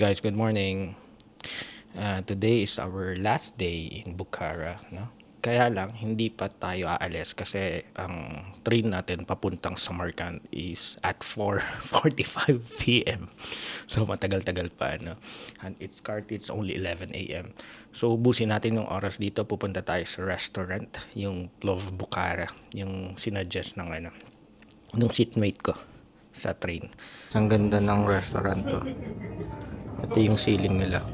Guys, good morning. Today is our last day in Bukhara, no? Kaya lang hindi pa tayo aalis kasi ang train natin papuntang Samarkand is at 4:45 p.m. So matagal-tagal pa, no? And it's only 11 a.m. So ubusin natin yung oras dito, pupunta tayo sa restaurant, yung Plov Bukhara, yung sinuggest ng seatmate ko sa train. Ang ganda ng restaurant to. Ito yung ceiling nila. O,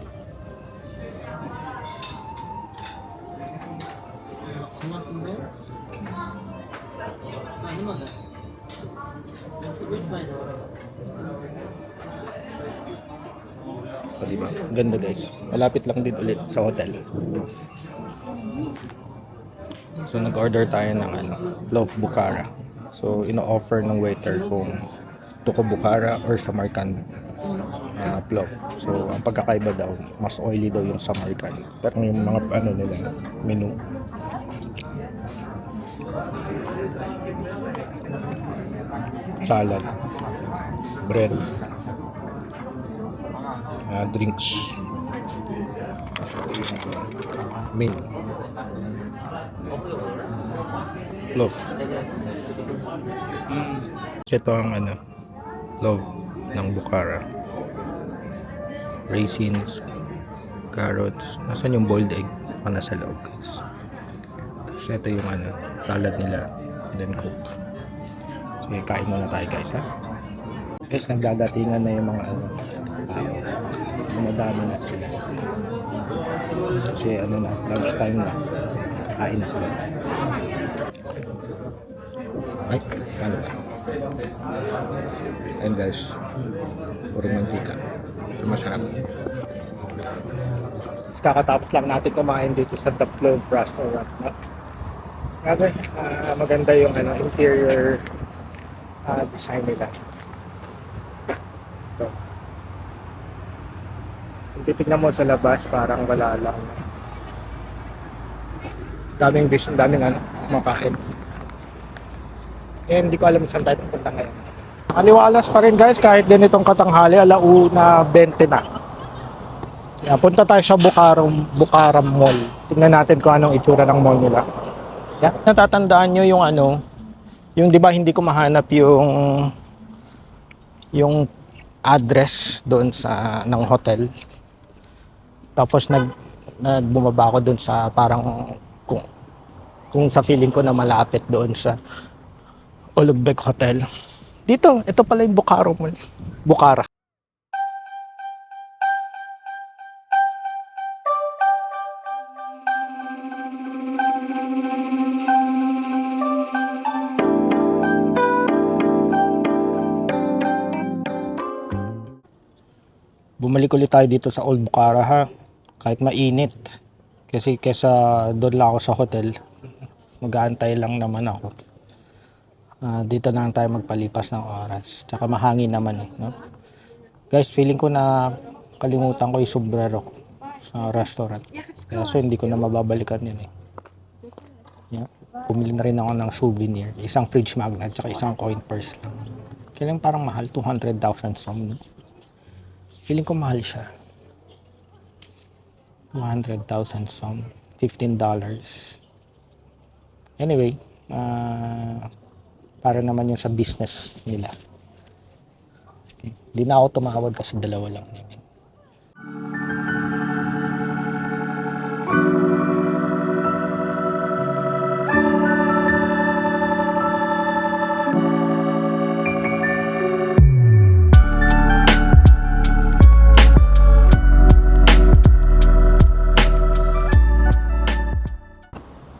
diba? Ganda guys. Malapit lang din ulit sa hotel. So nag-order tayo ng Plov Bukhara. So ino-offer ng waiter kung Tuko Bukhara or Samarkand Plov. So ang pagkakaiba daw, mas oily daw yung Samarkand. Pero yung mga nila menu. Salad, bread, drinks, main, Plov. Ito ang Plov ng Bukhara. Raisins, carrots, nasan yung boiled egg? Nasa loob guys. So ito yung salad nila, then coke. Sige, kain muna tayo guys, ha. Guys, nagdadatingan na yung mga dumadami na sila. Kasi na, lunch time na. Kain na sila. Ay, ano ba? Ayan guys, puro mantika. Pero masarap. Kakatapos lang natin kumain dito sa The Plov Restaurant, no? Grabe, maganda yung interior design nila. Ito. Kung titignan mo sa labas, parang wala lang. Daming dish, daming makain. Eh, hindi ko alam saan tayo pupunta ngayon. Aliwalas pa rin guys, kahit din itong katanghali, 1:20 na. Yeah, punta tayo sa Bukhara Mall. Tingnan natin kung anong itsura ng mall nila. Yeah. Natatandaan nyo yung yung 'di ba hindi ko mahanap yung address doon ng hotel. Tapos bumaba ako doon sa parang kung sa feeling ko na malapit doon sa Ulugbek Hotel. Ito pala yung Bukhara Mall. Bukhara. Bumalik ulit tayo dito sa Old Bukhara, ha. Kahit mainit. Kasi kesa doon lang ako sa hotel, mag-aantay lang naman ako. Dito na lang tayo magpalipas ng oras. Tsaka mahangin naman no? Guys, feeling ko na kalimutan ko yung sombrero ko sa restaurant. So hindi ko na mababalikan yun Yeah. Bumili na rin ako ng souvenir. Isang fridge magnet tsaka isang coin purse lang. Kailan parang mahal, 200,000 som, no? Feeling ko mahal siya. 200,000 som, $15. Anyway, para naman yung sa business nila. Okay. Hindi na ako tumawad kasi dalawa lang namin.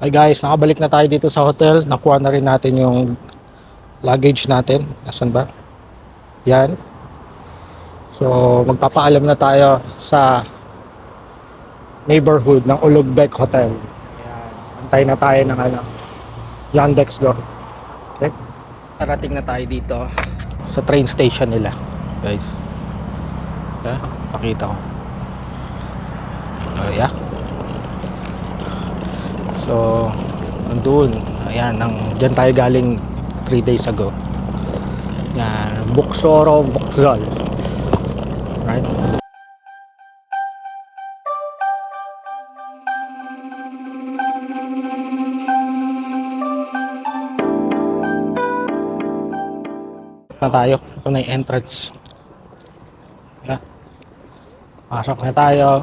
Hi guys, nakabalik na tayo dito sa hotel. Nakuha na rin natin yung luggage natin. Nasaan ba? Yan. So, magpapaalam na tayo sa neighborhood ng Ulugbek Hotel. Yan. Antay na tayo ng Yandex Go. Okay? Parating na tayo dito sa train station nila. Guys. Okay? Pakita ko. Yeah. So, nandun. Ayan, dyan tayo galing 3 days ago. Yan, Buksoro Vokzal. Right? na tayo. Ito na yung entrance. Yeah. Pasok na tayo.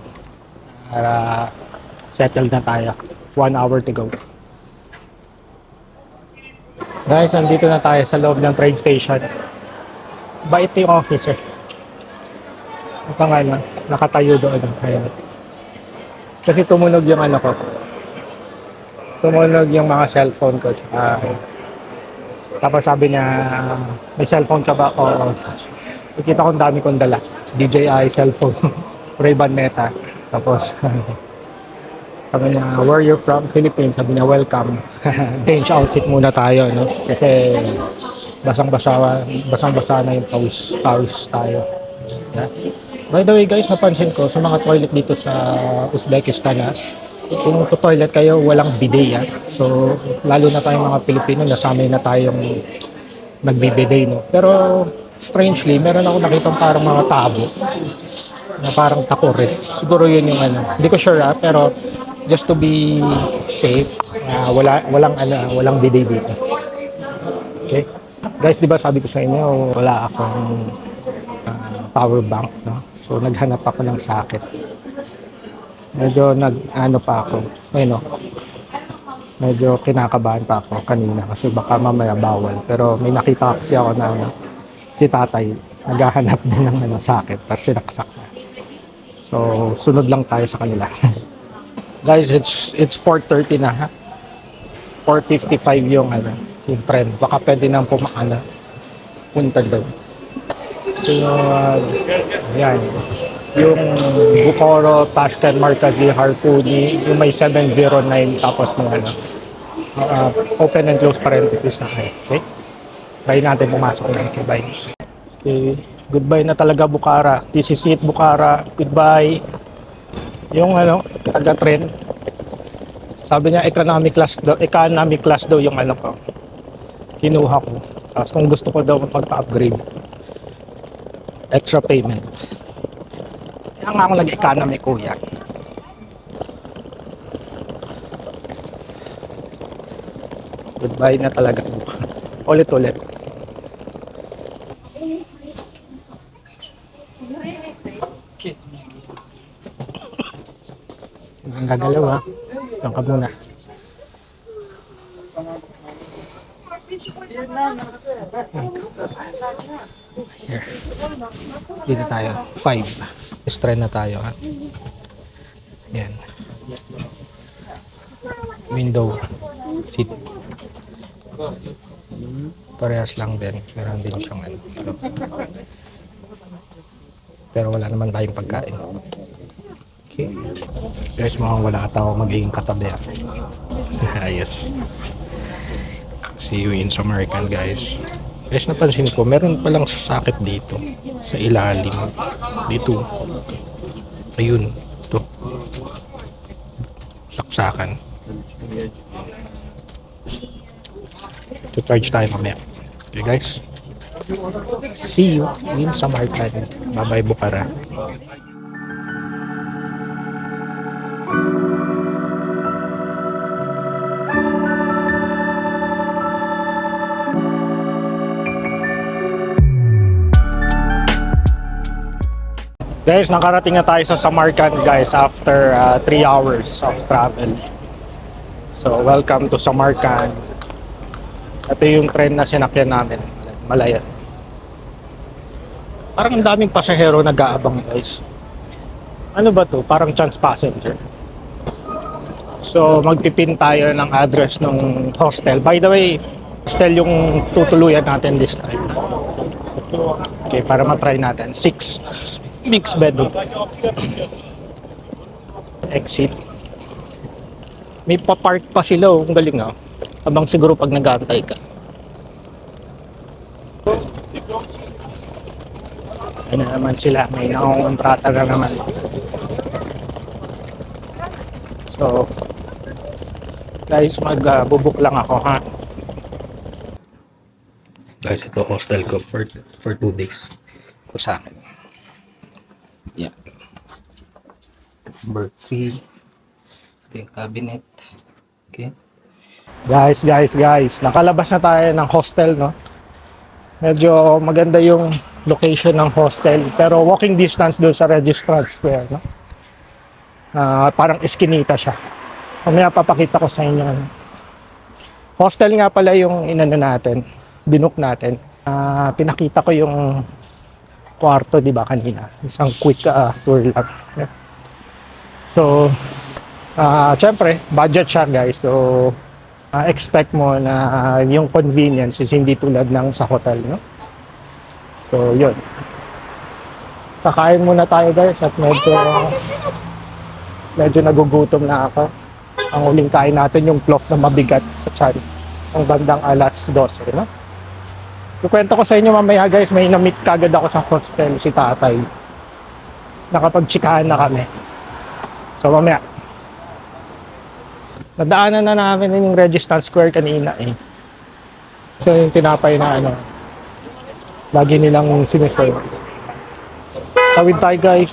Para settled na tayo. 1 hour to go. Guys, nandito na tayo sa loob ng train station. Bait yung officer. Ito nga na, nakatayo doon. Ayan. Kasi tumunog yung ano ko. Tumunog yung mga cellphone ko. Tapos sabi niya, may cellphone ka ba? Oo. Nakita ko ang dami kong dala. DJI cellphone. Ray-Ban Meta. Tapos, sabi niya, where you from? Philippines. Sabi niya, welcome. Change outfit muna tayo, no? Kasi basang-basa na yung pawis tayo. Yeah. By the way guys, napansin ko sa mga toilet dito sa Uzbekistan, kung to-toilet kayo, walang bidet, ya. So, lalo na tayong mga Pilipino, nasanay na tayong nagbibidet, no? Pero, strangely, meron ako nakitang parang mga tabo na parang takore. Siguro yun yung ano. Hindi ko sure, pero just to be safe, walang bidet dito. Okay? Guys, di ba sabi ko sa inyo, wala akong power bank, no? So, naghanap ako ng socket. Medyo pa ako. Ayun, no? Medyo kinakabahan pa ako kanina kasi baka mamaya bawal. Pero may nakita kasi ako na si tatay naghahanap din ng socket tapos sinaksak na. So, sunod lang tayo sa kanila. Guys, it's 4:30 na, ha? 4:55 yung trend. Baka pwede nang punta doon. So, yan. Yung Bukhara, Tashkent, Markazi, Harpuni, yung may 709 tapos mga open and close parenthesis na kayo. Okay? Try natin pumasok na. Okay, bye. Okay. Goodbye na talaga Bukhara. This is it, Bukhara. Goodbye. Yung taga-trend. Sabi niya economic class daw yung ko. Kinuha ko. Tapos kung gusto ko daw magpa-upgrade, extra payment. Kaya nga ako nag-economy, kuya. Goodbye na talaga. Ulit-ulit. Okay. Ang gagalaw, ha. Diyan ka muna. Here. Dito tayo. 5. Try na tayo, ha. Yan. Window seat. Parehas lang din. Meron din siyang ito. Pero wala naman tayong pagkain. Okay. Guys, mukhang wala ata ako magiging katabi. Yes. See you in Samarkand, guys. Guys, napansin ko, meron palang sasakit dito. Sa ilalim. Dito. Ayun. Ito. Saksakan. To charge tayo mamaya. Okay, guys. See you in Samarkand. Bye-bye, Bukhara. Guys, nakarating na tayo sa Samarkand, guys, after 3 hours of travel. So, welcome to Samarkand. Ito yung train na sinakyan namin. Malaya. Parang ang daming pasahero nag-aabang, guys. Ano ba to? Parang chance passenger. So, magpipin tayo ng address ng hostel. By the way, hostel yung tutuluyan natin this time. Okay, para matry natin. 6 mixed bedroom. Exit. May pa-park pa sila, oh. Ang galing, ah. Habang siguro pag nag-aantay ka. Ayun na naman sila. May nakongontrata na naman. So, guys, mag-book lang ako, ha. Guys, ito hostel ko for 2 days. Ito sa akin. Yeah. Number 3. Ito yung cabinet. Okay. Guys. Nakalabas na tayo ng hostel, no? Medyo maganda yung location ng hostel. Pero walking distance doon sa Registrant Square. No? Parang eskinita siya. Mamaya papakita ko sa inyo. Hostel nga pala yung inano natin. Binook natin. Pinakita ko yung kwarto, di ba, kanina. Isang quick tour lang. Yeah. So, syempre, budget siya guys. So, expect mo na yung convenience is hindi tulad ng sa hotel, no? So, yun. Kakain muna tayo guys at medyo nagugutom na ako. Ang huling kain natin yung plof na mabigat sa tiyan. Ang bandang alas 12, no? Kukwento ko sa inyo mamaya guys, may na-meet kagad ako sa hostel, si tatay. Nakapagtsikahan na kami. So mamaya. Nadaanan na namin yung Registrant Square kanina eh. So yung tinapay na lagi nilang siniserve. Tawid tayo guys.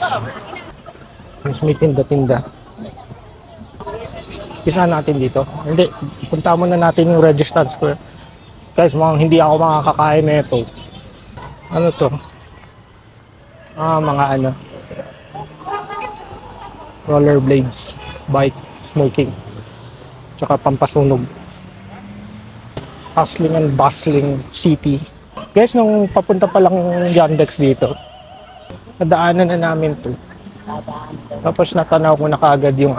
Mas may tinda-tinda. Isa natin dito. Hindi, punta muna natin yung Registrant Square. Guys, mukhang hindi ako makakakain na ito. Ano to? Mga rollerblades, bike, smoking, tsaka pampasunog. Hustling and bustling city. Guys, nung papunta pa lang yung Yandex dito, nadaanan na namin to. Tapos natanaw ko na kaagad yung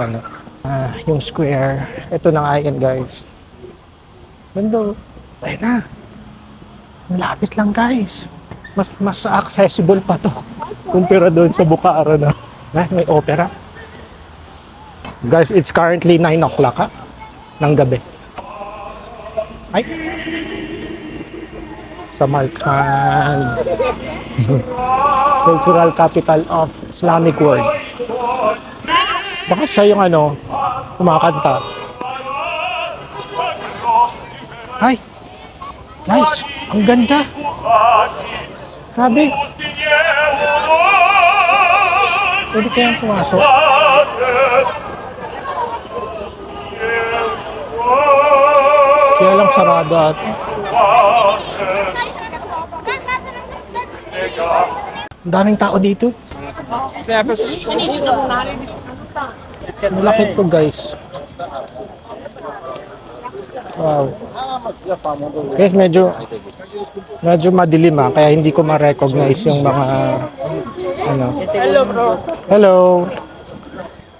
yung square. Ito na nga yan guys. Ganda. Ayun na. Malapit lang guys. Mas accessible pa to kumpara doon sa Bucara na. May opera. Guys, it's currently 9 o'clock ng gabi. Ay. Sa Markan. Cultural capital of Islamic world. Baka siya yung kumakanta. Ay. Guys, ang ganda. Grabe. Pwede kayang pumasok. Kaya lang sarado ata. Ang daming tao dito. Malapit to guys. Wow. Guys, medyo madilim kaya hindi ko ma-recognize yung mga Hello bro. Hello.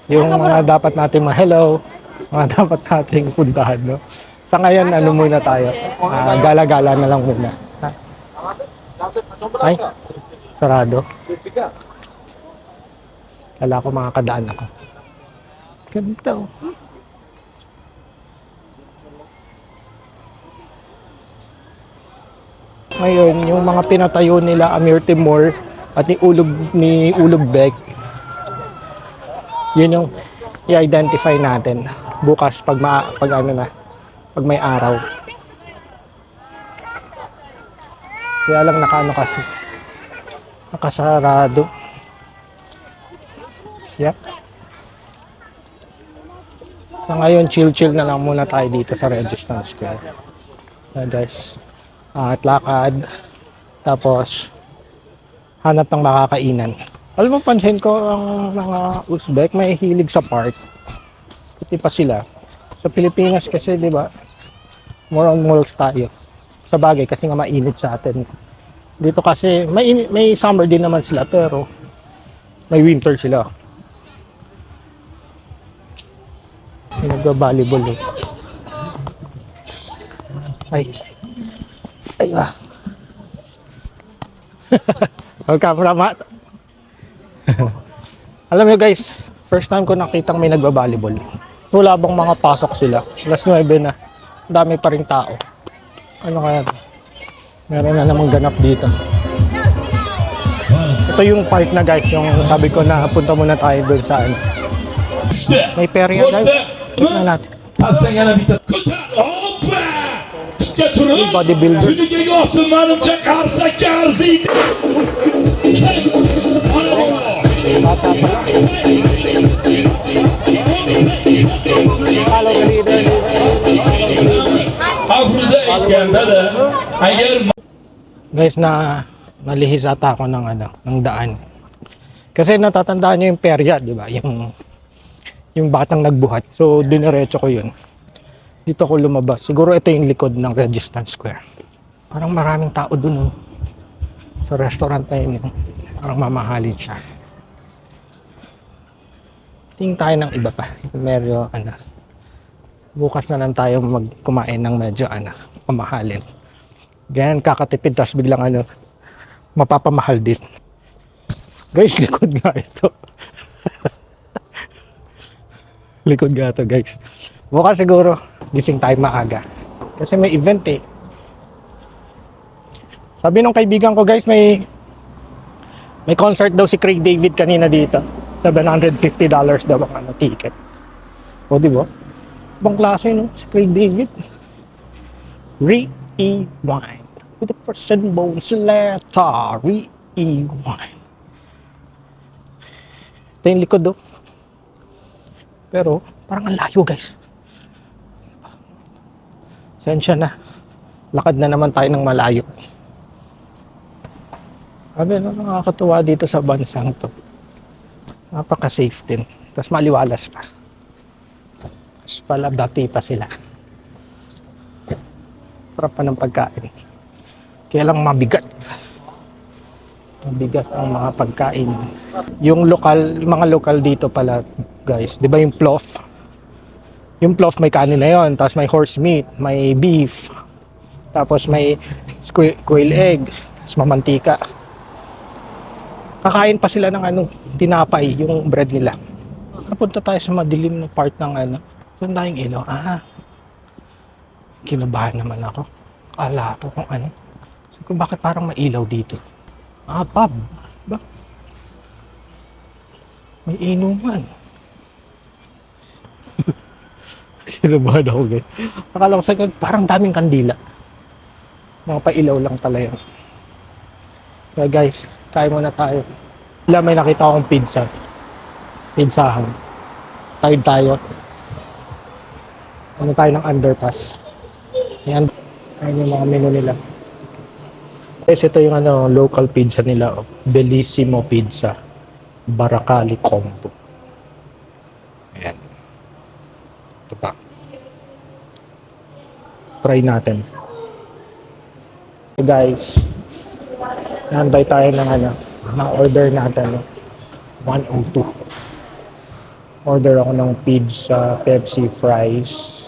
Yung mga dapat nating hello, mga dapat nating puntahan, no? Sa ngayon, muna tayo. Gala-gala na lang muna. Ay, sarado. Kala ko makakadaan ako. Ganda oh. Ngayon, yung mga pinatayo nila Amir Timur at ni Ulug Bek, yun yung i-identify natin bukas pag may araw. Kaya lang kasi nakasarado. Yep. So ngayon, chill na lang muna tayo dito sa Registrant Square. Guys. At lakad, tapos hanap ng makakainan. Alam mo, pansin ko ang mga Uzbek may hilig sa park. Pati pa sila. Sa Pilipinas kasi, di ba, more on malls tayo. Sa bagay, kasi nga mainit sa atin. Dito kasi, may summer din naman sila, pero may winter sila. Nag-volleyball eh. Ay. Camera mat. Alam niyo guys, first time ko nakitang may nagba-volleyball. Wala bang mga pasok sila? Alas 9 na. Dami pa ring tao. Ano kaya? Meron na namang ganap dito. Ito yung park na guys, yung sabi ko na punta muna tayo doon sa May perya guys. Tignan natin. Bodybuilder. Bata pa lang. Follow the leader. Guys, nalihis ata ako ng ng daan. Kasi natatandaan niyo yung perya, di ba? Yung batang nagbuhat. So, diniretso ko yun. Dito ko lumabas. Siguro ito yung likod ng Registance Square. Parang maraming tao dun, oh. Sa restaurant na yun, oh. Parang mamahalin siya. Tingin tayo ng iba pa. Medyo, bukas na lang tayo magkumain ng medyo, pamahalin. Ganyan, kakatipid, tas biglang, mapapamahal din. Guys, likod nga ito. Likod nga ito, guys. Bukas siguro, gising tayo maaga. Kasi may event eh. Sabi nung kaibigan ko, guys, may concert daw si Craig David kanina dito. $750 daw ang ticket. O, di ba? Ibang klase, no? Si Craig David. Rewind. With the person bones letter. Rewind. Ito yung likod, do. Pero, parang ang layo, guys. Sensya na. Lakad na naman tayo ng malayo. Sabi, nakakatuwa dito sa bansang to. Napaka-safe din. Tapos maliwalas pa. Tapos palabati pa sila. Sarap pa ng pagkain. Kaya lang mabigat. Mabigat ang mga pagkain. Yung mga lokal dito pala, guys. Di ba yung plof? Yung plof may kanin na yun. Tapos may horse meat, may beef. Tapos may quail egg. Tapos mamantika. Kakain pa sila ng tinapay, yung bread nila. Napunta tayo sa madilim na part ng saan tayong ilaw? Kinabahan naman ako. Akala ko kung Sabi ko, bakit parang mailaw dito? Pub. Ba? May inuman. Kinabahan ako, guys. Akala ko sa parang daming kandila. Mga pailaw lang pala yun. Kaya guys, kain muna tayo. May nakita akong pizza. Pizzahan. Tawid tayo. Tayo ng underpass. Ayan. Ayan yung mga menu nila. Guys, ito yung local pizza nila. Bellissimo Pizza. Baracali Combo. Ayan. Ito pa. Try natin. Okay, guys. Nantay tayo ng order natin. 102. Order ako ng pizza, Pepsi, fries.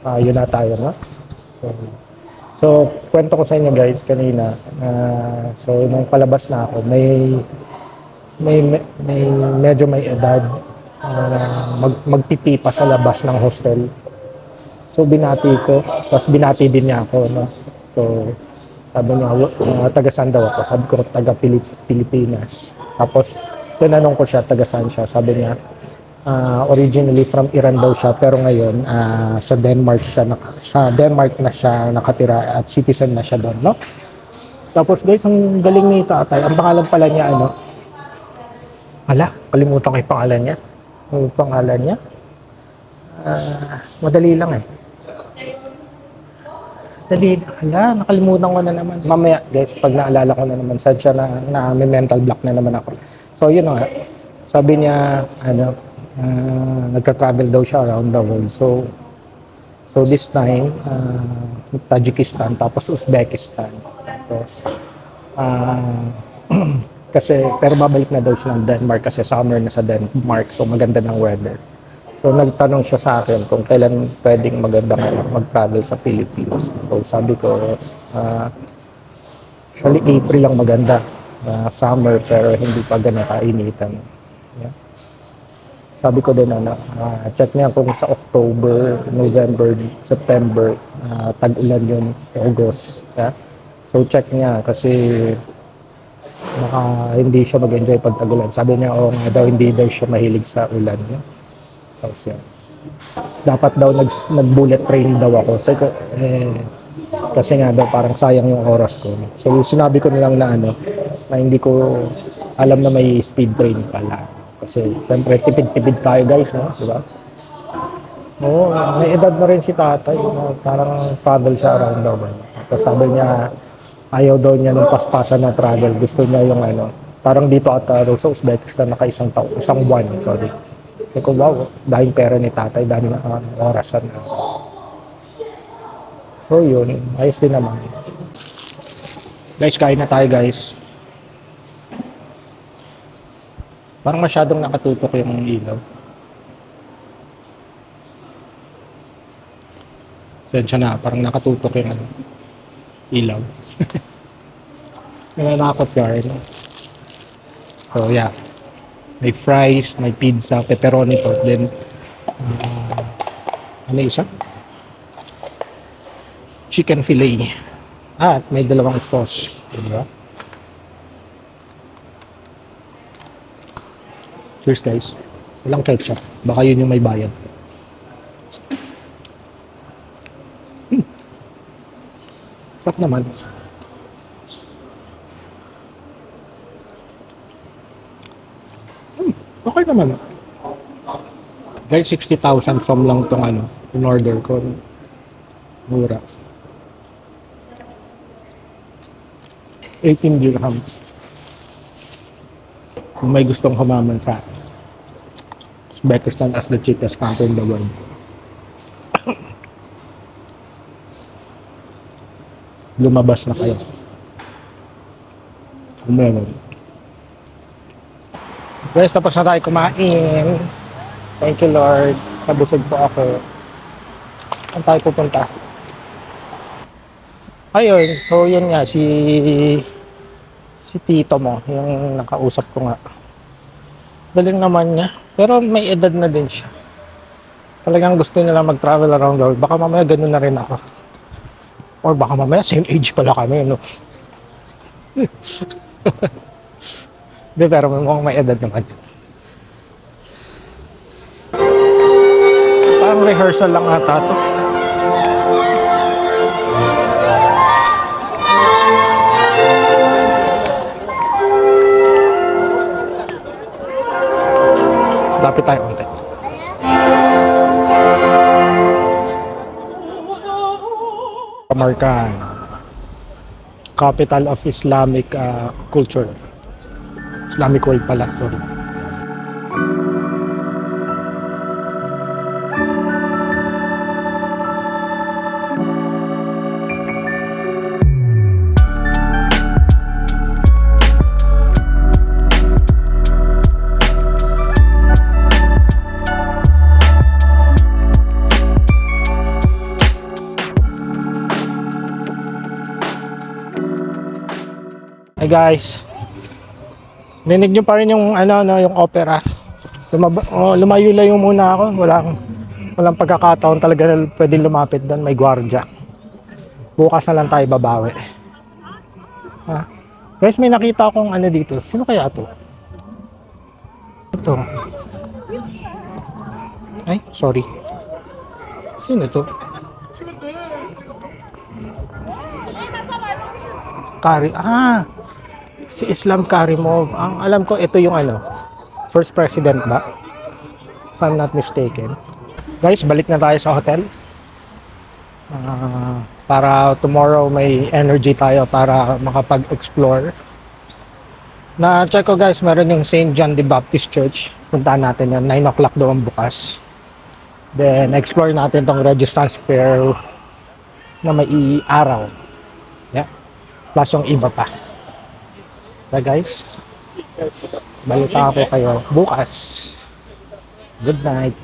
Yun na tayo, no? So, kwento ko sa inyo, guys, kanina. So, nung palabas na ako, may medyo may edad. Magpipi pa sa labas ng hostel. So, binati ko. Tapos, binati din niya ako, no? So, sabi niya, taga saan daw ako? Sabi ko, taga Pilipinas. Tapos, tinanong ko siya, taga saan siya? Sabi niya, originally from Iran daw siya, pero ngayon, sa Denmark na siya nakatira at citizen na siya doon, no? Tapos, guys, ang galing ni tatay. Ang pangalan pala niya, kalimutan ko yung pangalan niya. Yung pangalan niya? Madali lang eh. Nakalimutan ko na naman. Mamaya, guys, pag naalala ko na naman, sad siya na may mental block na naman ako. So, yun nga. Sabi niya, nagka-travel daw siya around the world. So this time, Tajikistan, tapos Uzbekistan. Tapos, pero babalik na daw siya ng Denmark kasi summer na sa Denmark. So, maganda ng weather. So, nagtanong siya sa akin kung kailan pwedeng magandang mag-travel sa Philippines. So, sabi ko, actually, April lang maganda. Summer, pero hindi pa ganun kainitan. Yeah. Sabi ko din, check niya kung sa October, November, September, tag-ulan yun, August. Yeah? So, check niya kasi hindi siya mag-enjoy pag tag-ulan. Sabi niya, nga daw, hindi daw siya mahilig sa ulan. Yeah? Tapos yan. Dapat daw nag-bullet train daw ako. Kasi nga daw parang sayang yung oras ko. So sinabi ko nilang na hindi ko alam na may speed train pala. Kasi siyempre tipid-tipid tayo, guys, no? Diba? Oo, may edad na rin si tatay. Parang travel siya around the world. Tapos sabi niya, Ayaw daw niya ng paspasan na travel. Gusto niya yung ano, parang dito ata sa Uzbekistan naka isang buwan, sorry. Sabi ko, wow, dahil pera ni tatay, dahil na orasan na. So yun, ayos din naman. Guys, kain na tayo guys. Parang masyadong nakatutok yung ilaw. Sensya na, parang nakatutok yung ano, ilaw. Nananakot ka rin. So yeah, may fries, may pizza, pepperoni to. Then, ano isa? Chicken fillet. At may dalawang sauce. Diba? Cheers guys. Walang ketchup. Baka yun yung may bayad. Sarap naman. Okay naman. Guys, 60,000 som lang tong ano, in order ko. Mura. 18 dirhams. Kung may gustong humaman sa Uzbekistan as the cheapest country in the world. Lumabas na kayo. Kung meron. Guys, tapos na tayo kumain. Thank you Lord. Nabusog po ako. Saan tayo pupunta? Ayun, so yun nga, si tito mo, yung nakausap ko nga. Galing naman niya. Pero may edad na din siya. Talagang gusto nila mag-travel around the world. Baka mamaya ganun na rin ako. Or baka mamaya same age pala kami, no? Hindi, pero mukhang may edad naman. Parang rehearsal lang ata to. Lapit tayo konti. Samarkand, capital of Islamic culture. Islamic world pala, sorry. Hi guys. Ninig nyo pa rin yung yung opera. Lumayo-layo muna ako. Walang pagkakataon talaga na pwedeng lumapit doon, may gwardiya. Bukas na lang tayo babawi. Ha? Guys, may nakita akong dito. Sino kaya to? Ito. Ay, sorry. Sino to? Si Islam Karimov. Ang alam ko, ito yung first president ba? If I'm not mistaken. Guys, balik na tayo sa hotel. Para tomorrow may energy tayo para makapag-explore. Na-check ko guys, meron yung St. John the Baptist Church. Puntahan natin yan. 9 o'clock doon bukas. Then, explore natin tong Registrar Square na may araw. Yeah. Plus yung iba pa. So guys, balita ako kayo bukas. Good night.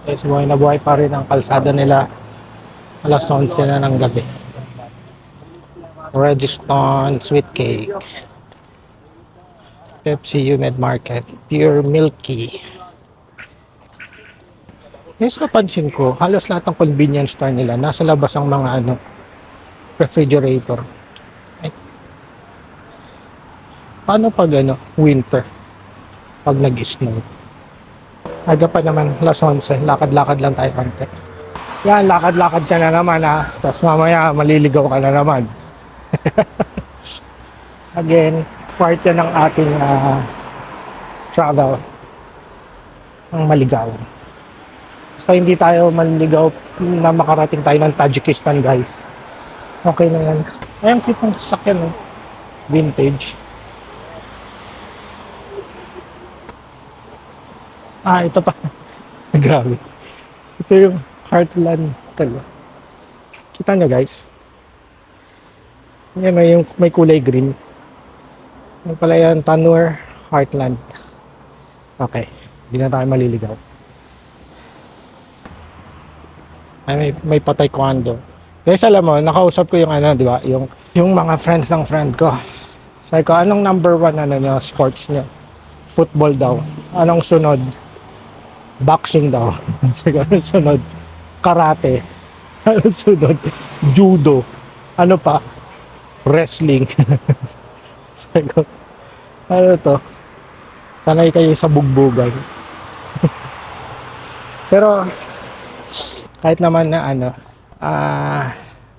Guys, buhay na buhay pa rin ang kalsada nila. Alas 11 na ng gabi. Registon Sweet Cake, Pepsi Unit Market, Pure Milky. Guys, napansin ko, halos lahat ng convenience store nila, nasa labas ang mga refrigerator. Paano pag winter? Pag nag-snow. Aga pa naman, alas 11. Lakad-lakad lang tayo konti. Yan, lakad-lakad ka na naman ha. Tapos mamaya, maliligaw ka na naman. Again, part yan ng ating travel. Ang maligaw. Basta hindi tayo maliligaw na makarating tayo ng Tajikistan guys. Okay na yan. Ay, ang cute ng sasakyan, oh. Vintage. Ah, ito pa. Grabe. Ito yung Heartland Hotel. Kita nyo guys. Yan, yung may kulay green. Yan pala yan, Tanur Heartland. Okay, hindi na tayo maliligaw. Ay, may patay kwando. Guys, alam mo, nakausap ko yung ano, di ba? Yung mga friends ng friend ko. Sabi ko, anong number one ano nyo, sports nyo? Football daw. Anong sunod? Boxing daw. Sabi ko, anong sunod? Karate. Anong sunod? Judo. Ano pa? Wrestling. Sabi ko, ano to? Sanay kayo sa bugbugan. Pero, kahit naman na ano,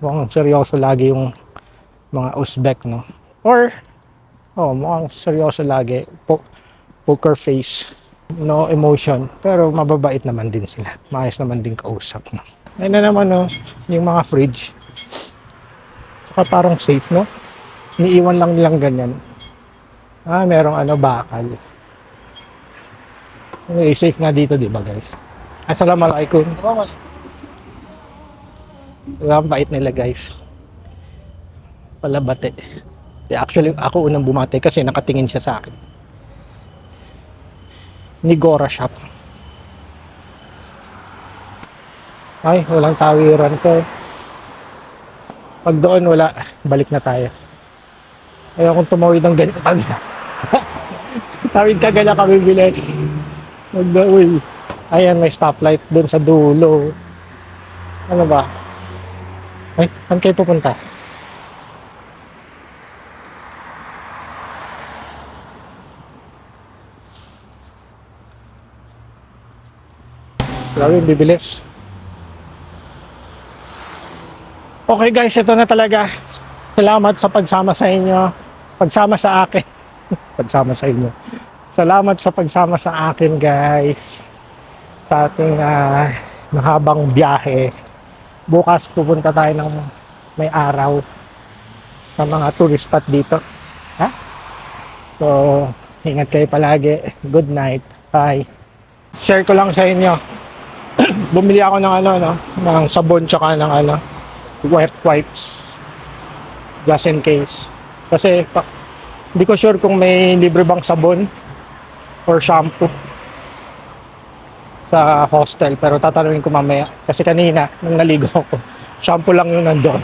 mukhang seryoso lagi yung mga Uzbek, no? Or, mukhang seryoso lagi. Poker face. No emotion. Pero mababait naman din sila. Maayos naman din kausap, no? Ayun na naman, no? Yung mga fridge. Saka parang safe, no? Iniiwan lang nilang ganyan. Merong ano, bakal. Okay, safe nga dito, di ba, guys? Assalamualaikum. Ang bait nila, guys. Palabate. Actually, ako unang bumate kasi nakatingin siya sa akin. Nigora shop. Ay, walang tawiran ko. Pag doon wala, balik na tayo. Ayaw kong tumawid ng ganyan kami. Tawid ka ganyan kami bilis. Magdawin. Ayan, may stoplight dun sa dulo. Ano ba? Ay, saan kayo pupunta? Grabe, bibilis. Okay guys, ito na talaga. Salamat sa pagsama sa inyo. Pagsama sa akin. Pagsama sa inyo. Salamat sa pagsama sa akin guys. Sa ating mahabang biyahe. Bukas pupunta tayo ng may araw sa mga tourist spot dito. Ha? So, ingat kayo palagi. Good night. Bye. Share ko lang sa inyo. Bumili ako ng ano, no? Ng sabon tsaka ng ano, wet wipes. Just in case. Kasi hindi ko sure kung may libre bang sabon or shampoo sa hostel, pero tatanungin ko mamaya kasi kanina nung naligo ako shampoo lang yung nandoon,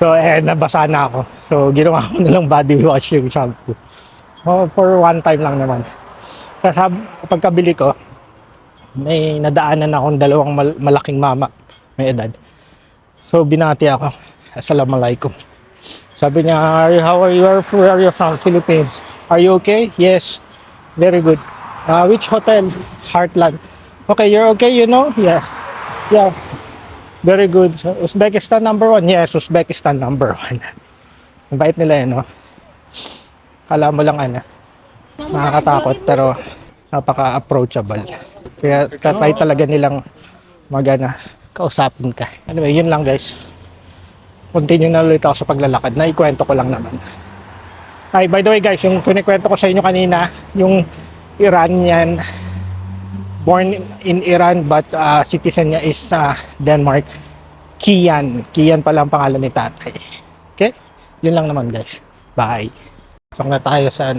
so nabasa na ako, so ginawa ko na lang body wash yung shampoo, for one time lang naman. Kasi pagkabili ko may nadaanan akong dalawang malaking mama may edad, so binati ako, assalamualaikum. Sabi niya, how are you? Where are you from? Philippines. Are you okay? Yes. Very good. Which hotel? Heartland. Okay, you're okay, you know? Yeah. Yeah. Very good. So, Uzbekistan #1? Yes, Uzbekistan #1. Ang bait nila no? Kala mo lang nakakatakot pero napaka-approachable. Kaya try talaga nilang kausapin ka. Anyway, yun lang guys. Continue na ulit ako sa paglalakad. Naikwento ko lang naman. Ay, by the way guys, yung kinikwento ko sa inyo kanina, yung Iranian, born in Iran but citizen niya is Denmark. Kian pala ang pangalan ni tatay. Okay? Yun lang naman guys. Bye. So na tayo sa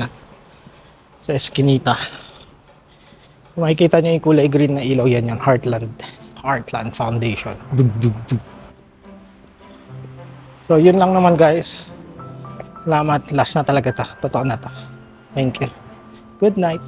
Eskinita. Kung makikita nyo yung kulay green na ilaw, yan yung Heartland Foundation. Dug, dug, dug. So yun lang naman guys. Salamat. Last na talaga to. Totoo na to. Thank you. Good night.